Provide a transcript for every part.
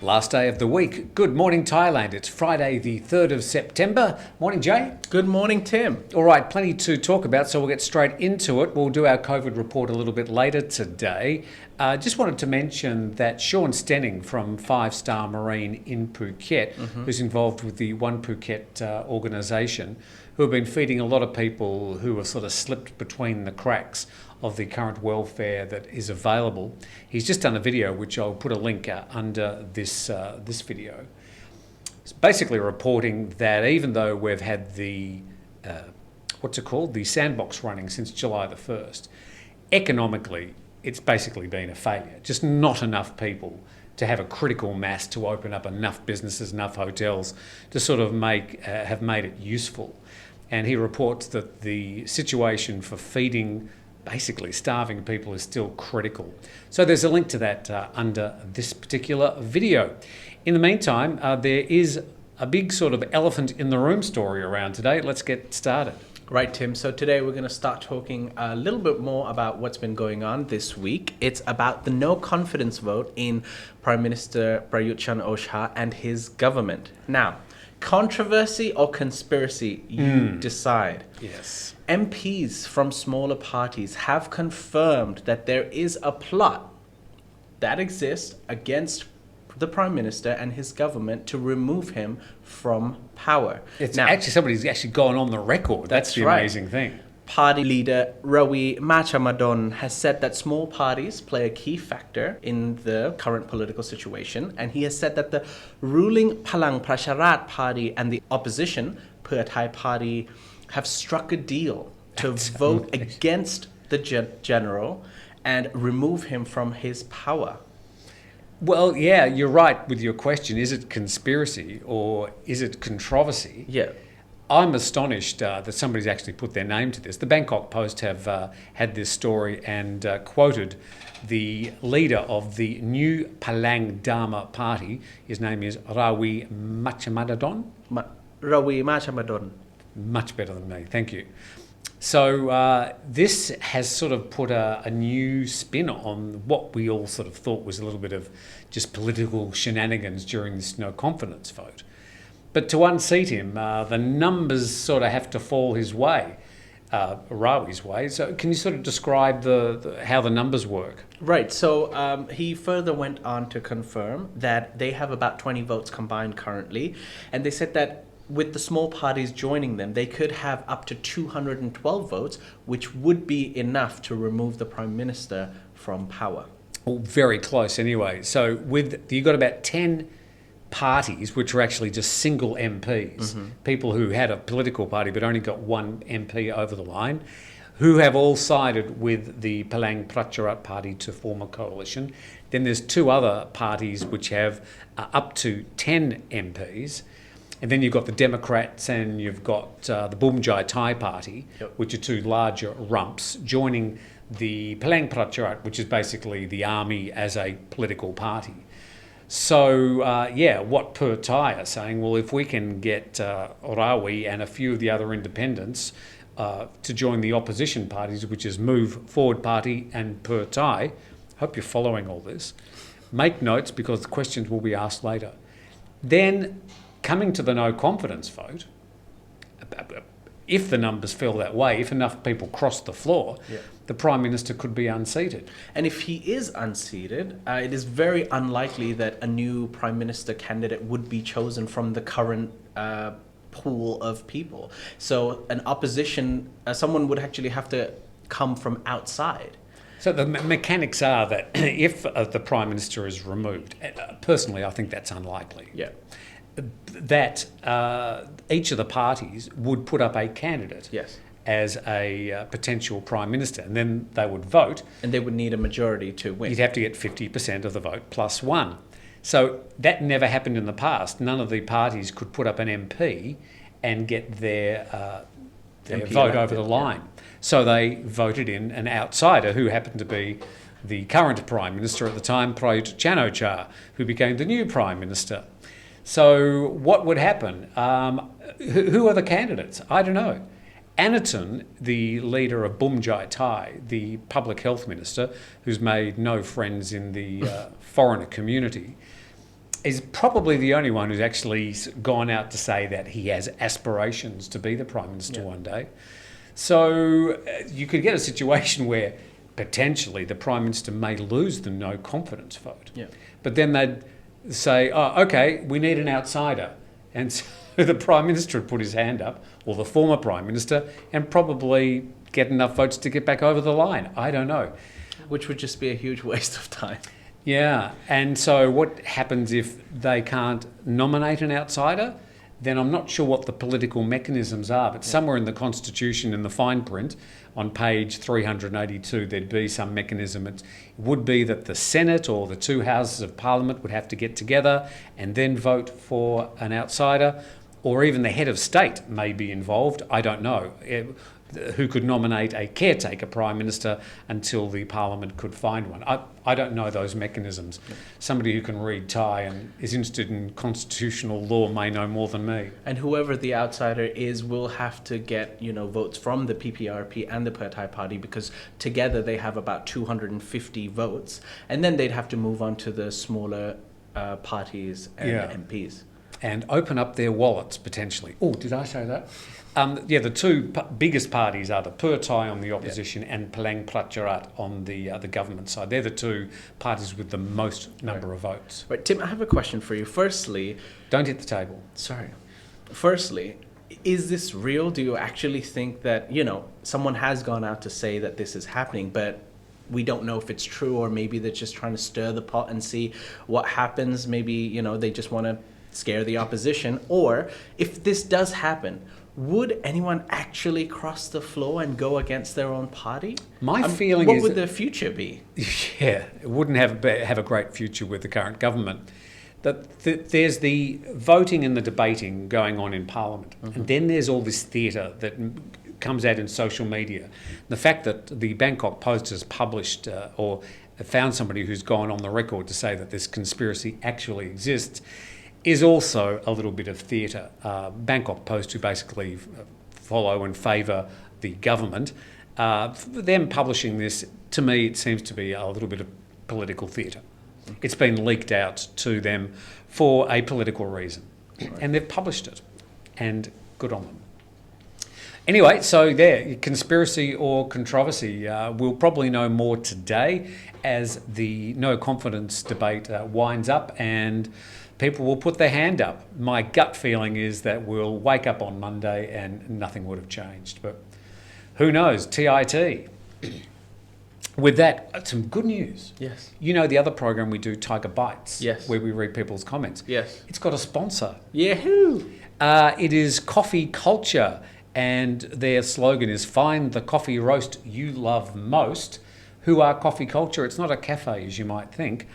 Last day of the week. Good morning, Thailand. It's Friday, the 3rd of September. Morning, Jay. Good morning, Tim. All right, plenty to talk about, so we'll get straight into it. We'll do our COVID report a little bit later today. Just wanted to mention that Shaun Stenning from 5 Star Marine in Phuket, who's involved with the One Phuket organisation, who have been feeding a lot of people who have sort of slipped between the cracks of the current welfare that is available. He's just done a video, which I'll put a link under this video. It's basically reporting that even though we've had the, the Sandbox running since July the 1st, economically, it's basically been a failure. Just not enough people to have a critical mass to open up enough businesses, enough hotels to sort of have made it useful. And he reports that the situation for feeding basically starving people is still critical. So there's a link to that under this particular video. In the meantime, there is a big sort of elephant in the room story around today. Let's get started. Right, Tim. So today we're going to start talking a little bit more about what's been going on this week. It's about the no confidence vote in Prime Minister Prayut Chan-o-cha and his government. Now, controversy or conspiracy, you decide. Yes. MPs from smaller parties have confirmed that there is a plot that exists against the Prime Minister and his government to remove him from power. Somebody's actually gone on the record. That's the amazing thing. Party leader Rawi Machamadon has said that small parties play a key factor in the current political situation, and he has said that the ruling Palang Pracharat party and the opposition Pheu Thai party have struck a deal to vote against the general and remove him from his power. Well, yeah, you're right with your question. Is it conspiracy or is it controversy? Yeah. I'm astonished that somebody's actually put their name to this. The Bangkok Post have had this story and quoted the leader of the new Palang Dharma party. His name is Rawi Machamadon. Rawi Machamadon. Much better than me, thank you. So this has sort of put a new spin on what we all sort of thought was a little bit of just political shenanigans during this no confidence vote. But to unseat him, the numbers sort of have to fall his way, Rawi's way. So can you sort of describe how the numbers work? Right. So he further went on to confirm that they have about 20 votes combined currently. And they said that with the small parties joining them, they could have up to 212 votes, which would be enough to remove the Prime Minister from power. Well, very close anyway. So you've got about 10 parties, which are actually just single MPs, people who had a political party but only got one MP over the line, who have all sided with the Palang Pracharat party to form a coalition. Then there's 2 other parties which have up to 10 MPs. And then you've got the Democrats and you've got the Bumjai Thai party, which are 2 larger rumps, joining the Palang Pracharat, which is basically the army as a political party. So, what Pheu Thai are saying, well, if we can get Rawi and a few of the other independents to join the opposition parties, which is Move Forward Party and Pheu Thai, hope you're following all this, make notes because the questions will be asked later. Then, coming to the no confidence vote, if the numbers fell that way, if enough people crossed the floor, the Prime Minister could be unseated. And if he is unseated, it is very unlikely that a new Prime Minister candidate would be chosen from the current pool of people. So an opposition, someone would actually have to come from outside. So the mechanics are that if the Prime Minister is removed, personally I think that's unlikely. Yeah. That each of the parties would put up a candidate as a potential Prime Minister, and then they would vote. And they would need a majority to win. You'd have to get 50% of the vote plus 1. So that never happened in the past. None of the parties could put up an MP and get their vote over the line. So they voted in an outsider who happened to be the current Prime Minister at the time, Prayut Chan-o-cha, who became the new Prime Minister. So what would happen? Who are the candidates? I don't know. Anaton, the leader of Bumjai Thai, the public health minister, who's made no friends in the foreigner community, is probably the only one who's actually gone out to say that he has aspirations to be the Prime Minister one day. So you could get a situation where potentially the Prime Minister may lose the no confidence vote. Yeah. But then they'd say, oh, okay, we need an outsider. And so the Prime Minister would put his hand up, or the former Prime Minister, and probably get enough votes to get back over the line. I don't know. Which would just be a huge waste of time. Yeah, and so what happens if they can't nominate an outsider? Then I'm not sure what the political mechanisms are, but somewhere in the Constitution, in the fine print, on page 382, there'd be some mechanism. It would be that the Senate or the two houses of Parliament would have to get together and then vote for an outsider, or even the head of state may be involved. I don't know. Who could nominate a caretaker Prime Minister until the Parliament could find one. I don't know those mechanisms. Somebody who can read Thai and is interested in constitutional law may know more than me. And whoever the outsider is will have to get, votes from the PPRP and the Pheu Thai Party, because together they have about 250 votes. And then they'd have to move on to the smaller parties and MPs. And open up their wallets, potentially. Oh, did I say that? The two biggest parties are the Pheu Thai on the opposition and Palang Pracharat on the government side. They're the two parties with the most number of votes. Right, Tim, I have a question for you. Firstly... Don't hit the table. Sorry. Firstly, is this real? Do you actually think that, someone has gone out to say that this is happening, but we don't know if it's true, or maybe they're just trying to stir the pot and see what happens? Maybe, they just want to scare the opposition. Or if this does happen, would anyone actually cross the floor and go against their own party? My feeling what is... What would the future be? Yeah, it wouldn't have a great future with the current government. There's the voting and the debating going on in Parliament. And then there's all this theatre that comes out in social media. The fact that the Bangkok Post has published or found somebody who's gone on the record to say that this conspiracy actually exists is also a little bit of theatre. Bangkok Post, who basically follow and favour the government, them publishing this, to me, it seems to be a little bit of political theatre. It's been leaked out to them for a political reason. Right. And they've published it. And good on them. Anyway, so there, conspiracy or controversy. We'll probably know more today as the no confidence debate winds up and people will put their hand up. My gut feeling is that we'll wake up on Monday and nothing would have changed. But who knows? TIT. With that, some good news. Yes. You know the other program we do, Thaiger Bites, yes, where we read people's comments. Yes. It's got a sponsor. Yahoo! It is Coffee Culture, and their slogan is "Find the coffee roast you love most." Who are Coffee Culture? It's not a cafe, as you might think.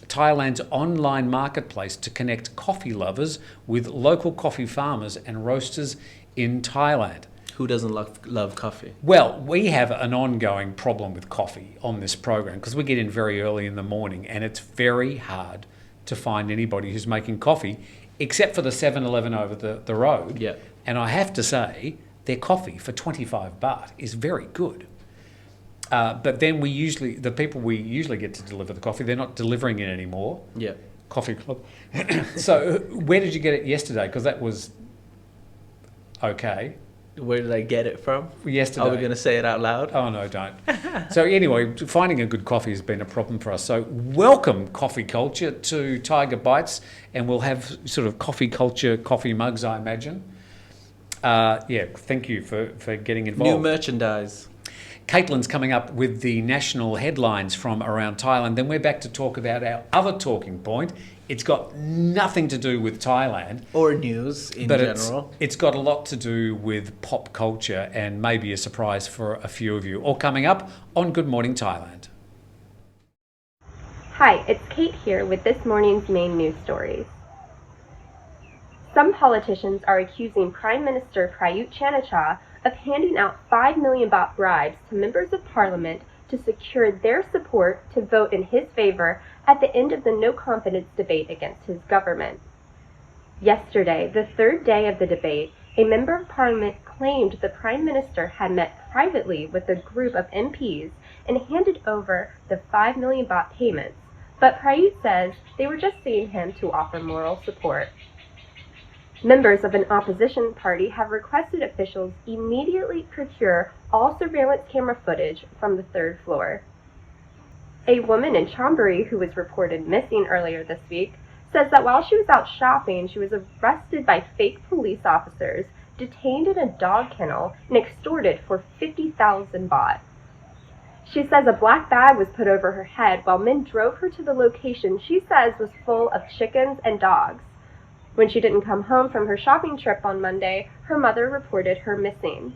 Thailand's online marketplace to connect coffee lovers with local coffee farmers and roasters in Thailand. Who doesn't love coffee? Well, we have an ongoing problem with coffee on this program because we get in very early in the morning and it's very hard to find anybody who's making coffee except for the 7-Eleven over the road. Yeah. And I have to say, their coffee for 25 baht is very good. But then the people we usually get to deliver the coffee, they're not delivering it anymore. Yeah. Coffee Club. So where did you get it yesterday? Because that was okay. Where did I get it from? Yesterday. Are we going to say it out loud? Oh, no, don't. So anyway, finding a good coffee has been a problem for us. So welcome, Coffee Culture, to Thaiger Bites, and we'll have sort of Coffee Culture coffee mugs, I imagine. Thank you for getting involved. New merchandise. Caitlin's coming up with the national headlines from around Thailand. Then we're back to talk about our other talking point. It's got nothing to do with Thailand. Or news in general. It's got a lot to do with pop culture and maybe a surprise for a few of you. All coming up on Good Morning Thailand. Hi, it's Kate here with this morning's main news stories. Some politicians are accusing Prime Minister Prayut Chan-o-cha of handing out 5 million baht bribes to members of parliament to secure their support to vote in his favor at the end of the no-confidence debate against his government. Yesterday, the third day of the debate, a member of parliament claimed the Prime Minister had met privately with a group of MPs and handed over the 5 million baht payments, but Prayut says they were just seeing him to offer moral support. Members of an opposition party have requested officials immediately procure all surveillance camera footage from the third floor. A woman in Chonburi who was reported missing earlier this week says that while she was out shopping, she was arrested by fake police officers, detained in a dog kennel, and extorted for 50,000 baht. She says a black bag was put over her head while men drove her to the location she says was full of chickens and dogs. When she didn't come home from her shopping trip on Monday, her mother reported her missing.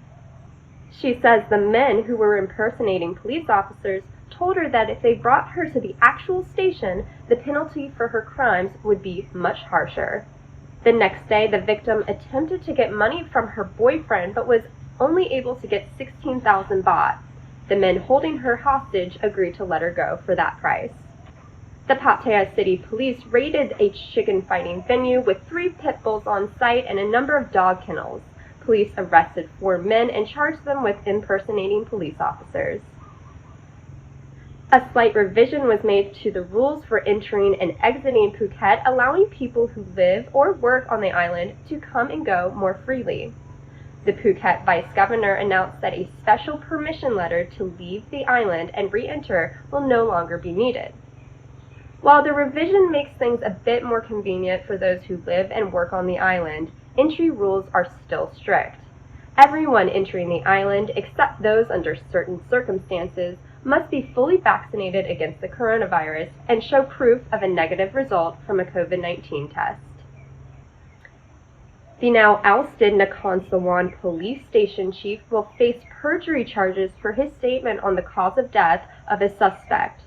She says the men who were impersonating police officers told her that if they brought her to the actual station, the penalty for her crimes would be much harsher. The next day, the victim attempted to get money from her boyfriend but was only able to get 16,000 baht. The men holding her hostage agreed to let her go for that price. The Pattaya City Police raided a chicken fighting venue with 3 pit bulls on site and a number of dog kennels. Police arrested 4 men and charged them with impersonating police officers. A slight revision was made to the rules for entering and exiting Phuket, allowing people who live or work on the island to come and go more freely. The Phuket Vice Governor announced that a special permission letter to leave the island and re-enter will no longer be needed. While the revision makes things a bit more convenient for those who live and work on the island, entry rules are still strict. Everyone entering the island, except those under certain circumstances, must be fully vaccinated against the coronavirus and show proof of a negative result from a COVID-19 test. The now ousted Nakhon Sawan police station chief will face perjury charges for his statement on the cause of death of a suspect.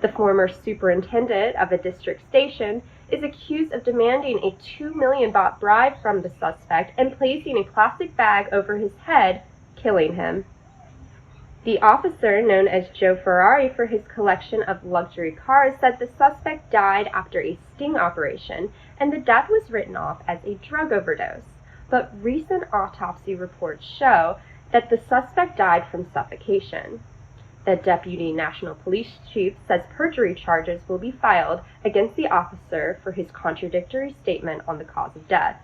The former superintendent of a district station is accused of demanding a 2 million baht bribe from the suspect and placing a plastic bag over his head, killing him. The officer, known as Joe Ferrari for his collection of luxury cars, said the suspect died after a sting operation and the death was written off as a drug overdose. But recent autopsy reports show that the suspect died from suffocation. The Deputy National Police Chief says perjury charges will be filed against the officer for his contradictory statement on the cause of death.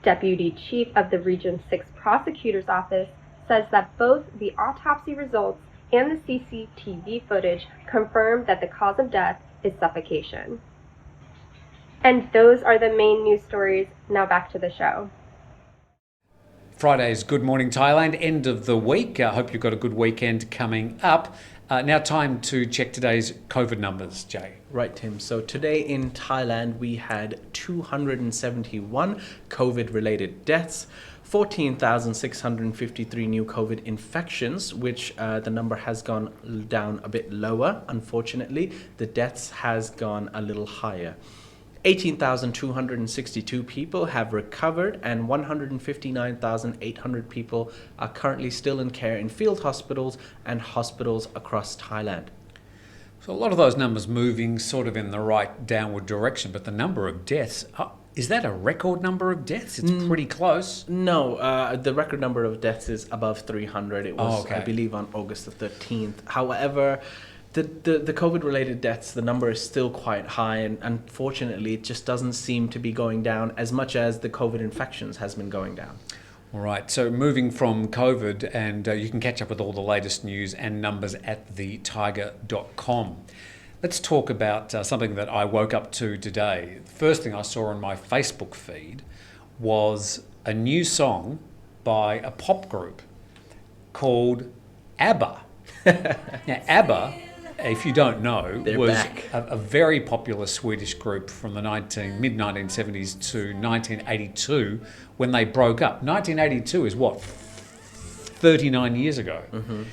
Deputy Chief of the Region 6 Prosecutor's Office says that both the autopsy results and the CCTV footage confirm that the cause of death is suffocation. And those are the main news stories. Now back to the show. Friday's Good Morning Thailand, end of the week. I hope you've got a good weekend coming up. Now time to check today's COVID numbers, Jay. Right, Tim. So today in Thailand, we had 271 COVID-related deaths, 14,653 new COVID infections, which the number has gone down a bit lower. Unfortunately, the deaths has gone a little higher. 18,262 people have recovered and 159,800 people are currently still in care in field hospitals and hospitals across Thailand. So a lot of those numbers moving sort of in the right downward direction, but the number of deaths, is that a record number of deaths? It's pretty close. No, the record number of deaths is above 300. It was, I believe, on August the 13th. However, the COVID-related deaths, the number is still quite high, and unfortunately, it just doesn't seem to be going down as much as the COVID infections has been going down. All right, so moving from COVID, and you can catch up with all the latest news and numbers at thethaiger.com. Let's talk about something that I woke up to today. The first thing I saw on my Facebook feed was a new song by a pop group called ABBA. Now, ABBA, if you don't know, was a very popular Swedish group from the mid-1970s to 1982 when they broke up. 1982 is what, 39 years ago. Mm-hmm.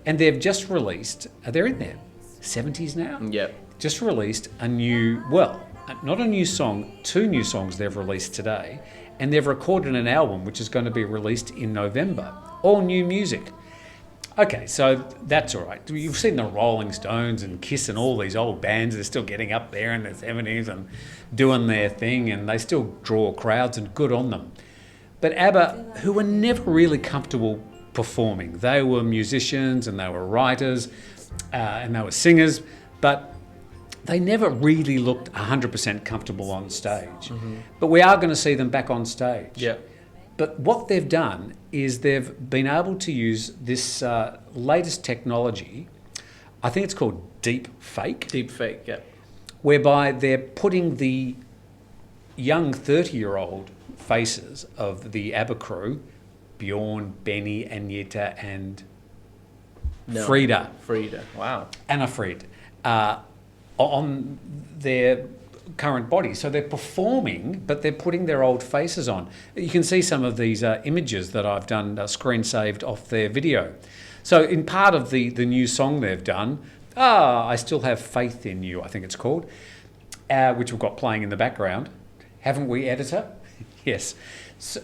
And they've just released, they're in their 70s now? Yep. Just released a new, well, not a new song, 2 new songs they've released today. And they've recorded an album which is going to be released in November. All new music. Okay, so that's all right. You've seen the Rolling Stones and Kiss and all these old bands. They're still getting up there in the 70s and doing their thing, and they still draw crowds, and good on them. But ABBA, who were never really comfortable performing. They were musicians and they were writers and they were singers, but they never really looked 100% comfortable on stage. But we are going to see them back on stage. Yeah. But what they've done is they've been able to use this latest technology, I think it's called deep fake. Deep fake, yeah. Whereby they're putting the young 30-year-old faces of the ABBA crew, Bjorn, Benny, Agneta, and Frida. Frida, wow. Anna Fried, on their current body. So they're performing, but they're putting their old faces on. You can see some of these images that I've done screen saved off their video. So in part of the new song they've done, I Still Have Faith in You, I think it's called, which we've got playing in the background. Haven't we, editor? Yes. So,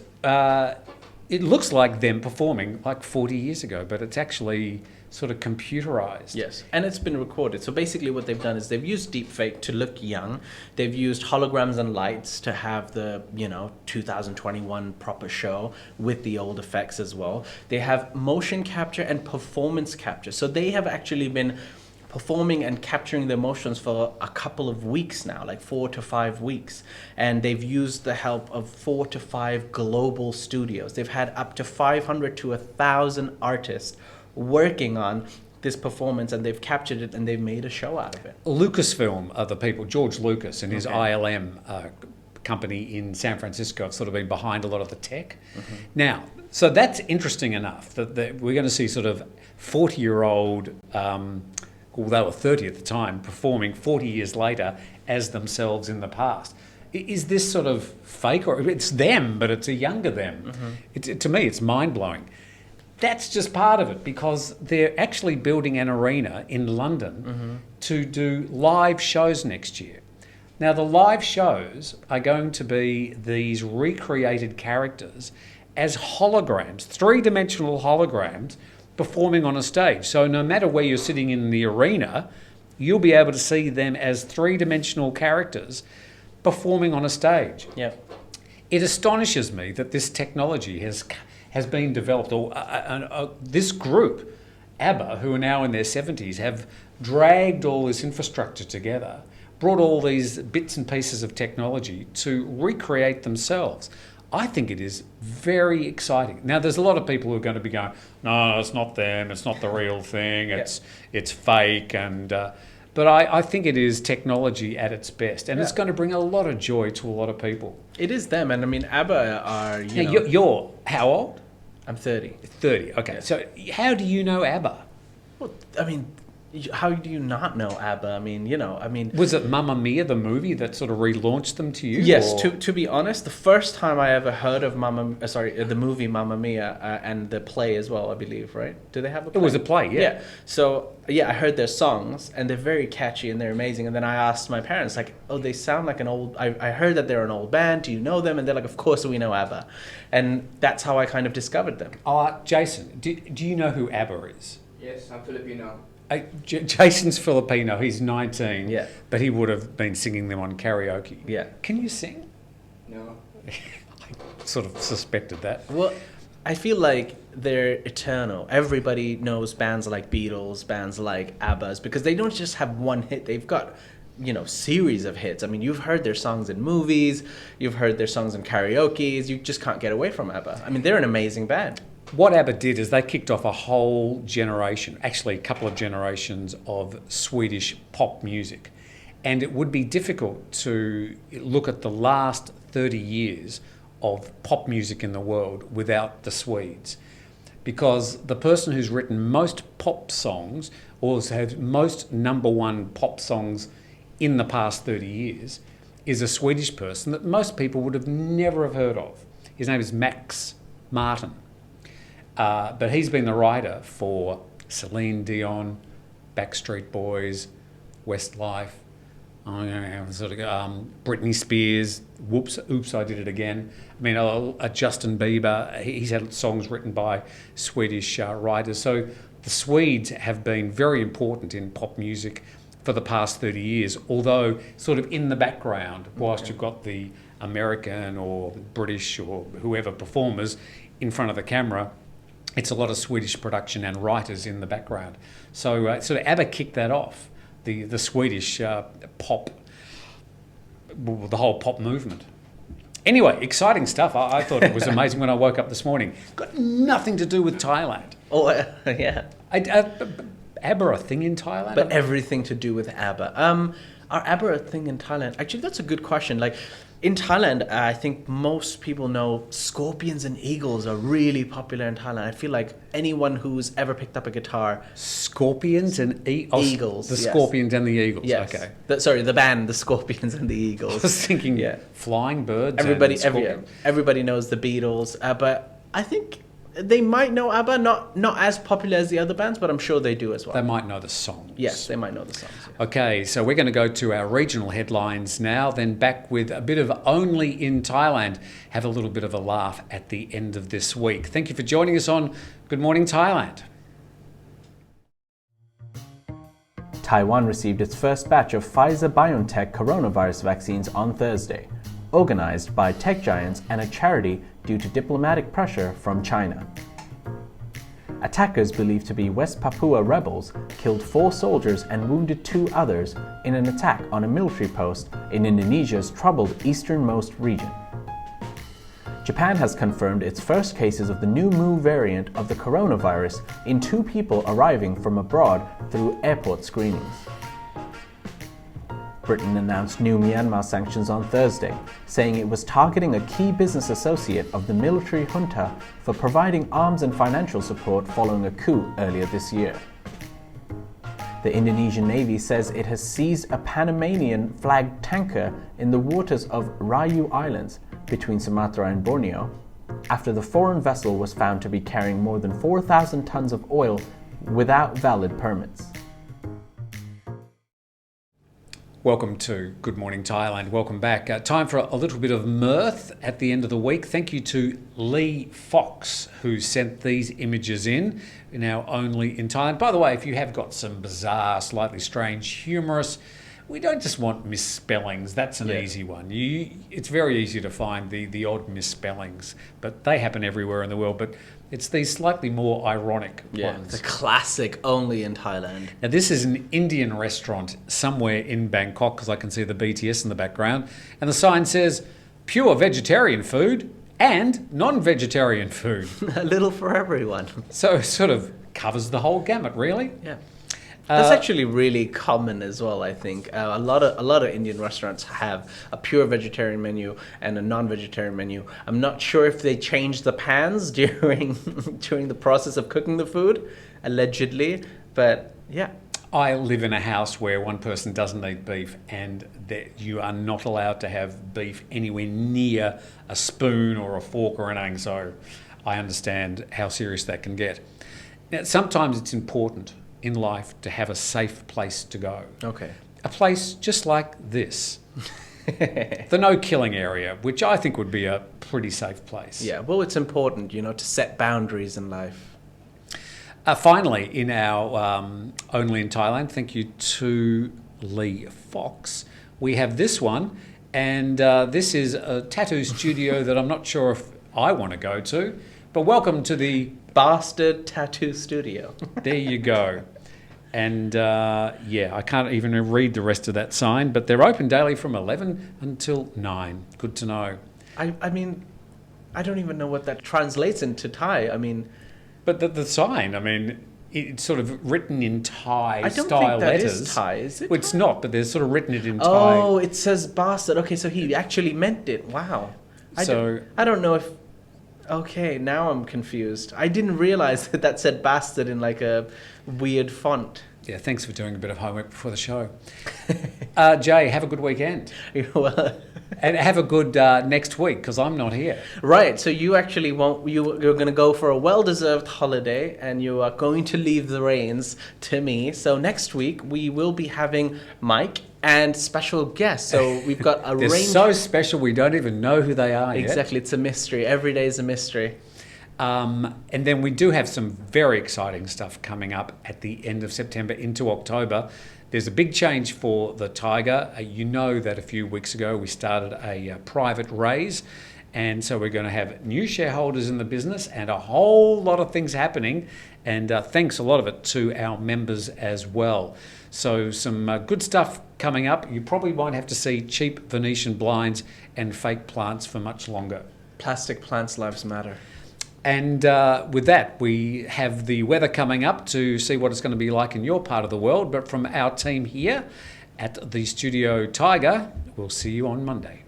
it looks like them performing like 40 years ago, but it's actually sort of computerized. Yes, and it's been recorded. So basically what they've done is they've used deepfake to look young. They've used holograms and lights to have the, 2021 proper show with the old effects as well. They have motion capture and performance capture. So they have actually been performing and capturing the emotions for a couple of weeks now, like 4 to 5 weeks. And they've used the help of 4 to 5 global studios. They've had up to 500 to 1,000 artists working on this performance, and they've captured it and they've made a show out of it. Lucasfilm are the people, George Lucas and his ILM company in San Francisco have sort of been behind a lot of the tech. Now, so that's interesting enough that we're going to see sort of 40-year-old, well, they were 30 at the time, performing 40 years later as themselves in the past. Is this sort of fake, or it's them, but it's a younger them? To me, it's mind-blowing. That's just part of it, because they're actually building an arena in London to do live shows next year. Now, the live shows are going to be these recreated characters as holograms, three-dimensional holograms, performing on a stage. So no matter where you're sitting in the arena, you'll be able to see them as three-dimensional characters performing on a stage. Yeah. It astonishes me that this technology has been developed, or this group, ABBA, who are now in their 70s, have dragged all this infrastructure together, brought all these bits and pieces of technology to recreate themselves. I think it is very exciting. Now, there's a lot of people who are going to be going, no, it's not them, it's not the real thing, it's fake, and but I think it is technology at its best, and it's going to bring a lot of joy to a lot of people. It is them, and I mean, ABBA are, You're how old? I'm 30. 30, okay. Yeah. So how do you know ABBA? Well, I mean, how do you not know ABBA? I mean... Was it Mamma Mia, the movie, that sort of relaunched them to you? Yes, to be honest, the first time I ever heard of the movie Mamma Mia and the play as well, I believe, right? Do they have a play? It was a play, yeah. Yeah. So, I heard their songs, and they're very catchy and they're amazing. And then I asked my parents, like, oh, they sound like an old... I heard that they're an old band. Do you know them? And they're like, of course we know ABBA. And that's how I kind of discovered them. Jason, do you know who ABBA is? Yes, I'm Filipino. Jason's Filipino, he's 19, yeah, but he would have been singing them on karaoke. Yeah. Can you sing? No. I sort of suspected that. Well, I feel like they're eternal. Everybody knows bands like Beatles, bands like ABBA's, because they don't just have one hit. They've got, series of hits. I mean, you've heard their songs in movies, you've heard their songs in karaoke's, you just can't get away from ABBA. I mean, they're an amazing band. What ABBA did is they kicked off a whole generation, actually a couple of generations of Swedish pop music. And it would be difficult to look at the last 30 years of pop music in the world without the Swedes. Because the person who's written most pop songs, or has had most #1 pop songs in the past 30 years, is a Swedish person that most people would have never have heard of. His name is Max Martin. But he's been the writer for Celine Dion, Backstreet Boys, Westlife, Britney Spears, Oops, I Did It Again. I mean, Justin Bieber, he's had songs written by Swedish writers. So the Swedes have been very important in pop music for the past 30 years, although sort of in the background, whilst you've got the American or British or whoever performers in front of the camera, it's a lot of Swedish production and writers in the background. So ABBA kicked that off. the Swedish pop, well, the whole pop movement. Anyway, exciting stuff. I thought it was amazing when I woke up this morning. Got nothing to do with Thailand. Oh, yeah. ABBA a thing in Thailand? But everything to do with ABBA. Are ABBA a thing in Thailand? Actually, that's a good question. Like, in Thailand, I think most people know scorpions and eagles are really popular in Thailand. I feel like anyone who's ever picked up a guitar... Scorpions and Eagles. The yes. Scorpions and the Eagles. Yes. Okay. The band, the Scorpions and the Eagles. I was thinking flying birds. Everybody knows the Beatles. But I think they might know ABBA, not as popular as the other bands, but I'm sure they do as well. They might know the songs. Yes, they might know the songs. Yeah. Okay, so we're going to go to our regional headlines now, then back with a bit of Only in Thailand. Have a little bit of a laugh at the end of this week. Thank you for joining us on Good Morning Thailand. Taiwan received its first batch of Pfizer-BioNTech coronavirus vaccines on Thursday, organized by tech giants and a charity due to diplomatic pressure from China. Attackers believed to be West Papua rebels killed 4 soldiers and wounded 2 others in an attack on a military post in Indonesia's troubled easternmost region. Japan has confirmed its first cases of the new Mu variant of the coronavirus in 2 people arriving from abroad through airport screenings. Britain announced new Myanmar sanctions on Thursday, saying it was targeting a key business associate of the military junta for providing arms and financial support following a coup earlier this year. The Indonesian Navy says it has seized a Panamanian-flagged tanker in the waters of Rayu Islands between Sumatra and Borneo, after the foreign vessel was found to be carrying more than 4,000 tons of oil without valid permits. Welcome to Good Morning Thailand. Welcome back. Time for a little bit of mirth at the end of the week. Thank you to Lee Fox, who sent these images in, now Only in Thailand. By the way, if you have got some bizarre, slightly strange, humorous, we don't just want misspellings. That's an easy one. It's very easy to find the odd misspellings, but they happen everywhere in the world. But it's these slightly more ironic ones. The classic Only in Thailand. Now, this is an Indian restaurant somewhere in Bangkok, because I can see the BTS in the background. And the sign says, pure vegetarian food and non-vegetarian food. A little for everyone. So it sort of covers the whole gamut, really. Yeah. That's actually really common as well, I think. A lot of Indian restaurants have a pure vegetarian menu and a non-vegetarian menu. I'm not sure if they changed the pans during the process of cooking the food, allegedly, but yeah. I live in a house where one person doesn't eat beef, and that you are not allowed to have beef anywhere near a spoon or a fork or anything, so I understand how serious that can get. Now, sometimes it's important in life to have a safe place to go. Okay. A place just like this. The no killing area, which I think would be a pretty safe place. Yeah, well, it's important, to set boundaries in life. Finally, in our Only in Thailand, thank you to Lee Fox, we have this one, and this is a tattoo studio that I'm not sure if I want to go to, but welcome to the Bastard Tattoo Studio. There you go. And I can't even read the rest of that sign, but they're open daily from 11 until 9. Good to know. I mean, I don't even know what that translates into Thai. I mean... But the sign, I mean, it's sort of written in Thai style letters. I don't think that is Thai, is it? Well, it's not, but they're sort of written it in Thai. Oh, it says bastard. Okay, so he actually meant it. Wow. I don't know if... Okay, now I'm confused. I didn't realize that said bastard in like a weird font. Yeah, thanks for doing a bit of homework before the show. Jay, have a good weekend. Well, and have a good next week, because I'm not here. Right, so you actually you're going to go for a well-deserved holiday, and you are going to leave the reins to me. So next week, we will be having Mike and special guests. So we've got a They're range... so special, we don't even know who they are yet. Exactly, it's a mystery. Every day is a mystery. And then we do have some very exciting stuff coming up at the end of September into October. There's a big change for the Thaiger. You know that a few weeks ago we started a private raise, And so we're going to have new shareholders in the business and a whole lot of things happening. And thanks a lot of it to our members as well. So some good stuff coming up. You probably won't have to see cheap Venetian blinds and fake plants for much longer. Plastic plants' lives matter. And with that, we have the weather coming up to see what it's going to be like in your part of the world. But from our team here at the studio Thaiger, we'll see you on Monday.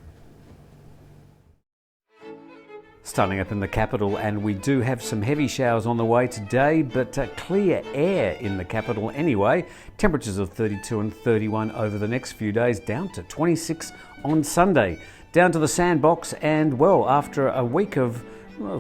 Starting up in the capital, and we do have some heavy showers on the way today, but clear air in the capital anyway. Temperatures of 32 and 31 over the next few days, down to 26 on Sunday. Down to the Sandbox, and well, after a week of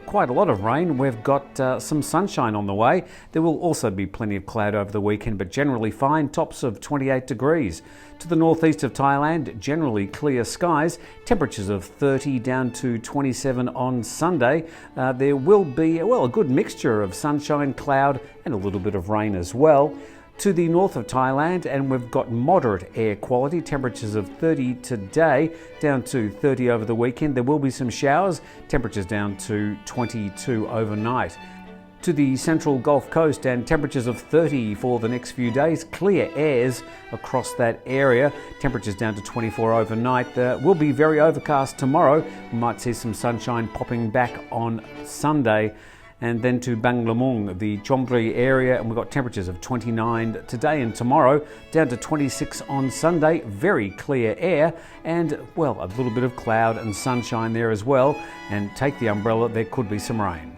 quite a lot of rain, we've got some sunshine on the way. There will also be plenty of cloud over the weekend, but generally fine, tops of 28 degrees. To the northeast of Thailand, generally clear skies, temperatures of 30 down to 27 on Sunday. There will be, well, a good mixture of sunshine, cloud and a little bit of rain as well. To the north of Thailand, and we've got moderate air quality, temperatures of 30 today, down to 30 over the weekend. There will be some showers, temperatures down to 22 overnight. To the central Gulf Coast, and temperatures of 30 for the next few days, clear airs across that area, temperatures down to 24 overnight. Will be very overcast tomorrow, we might see some sunshine popping back on Sunday. And then to Banglamung, the Chonburi area, and we've got temperatures of 29 today and tomorrow, down to 26 on Sunday, very clear air, and well, a little bit of cloud and sunshine there as well, and take the umbrella, there could be some rain.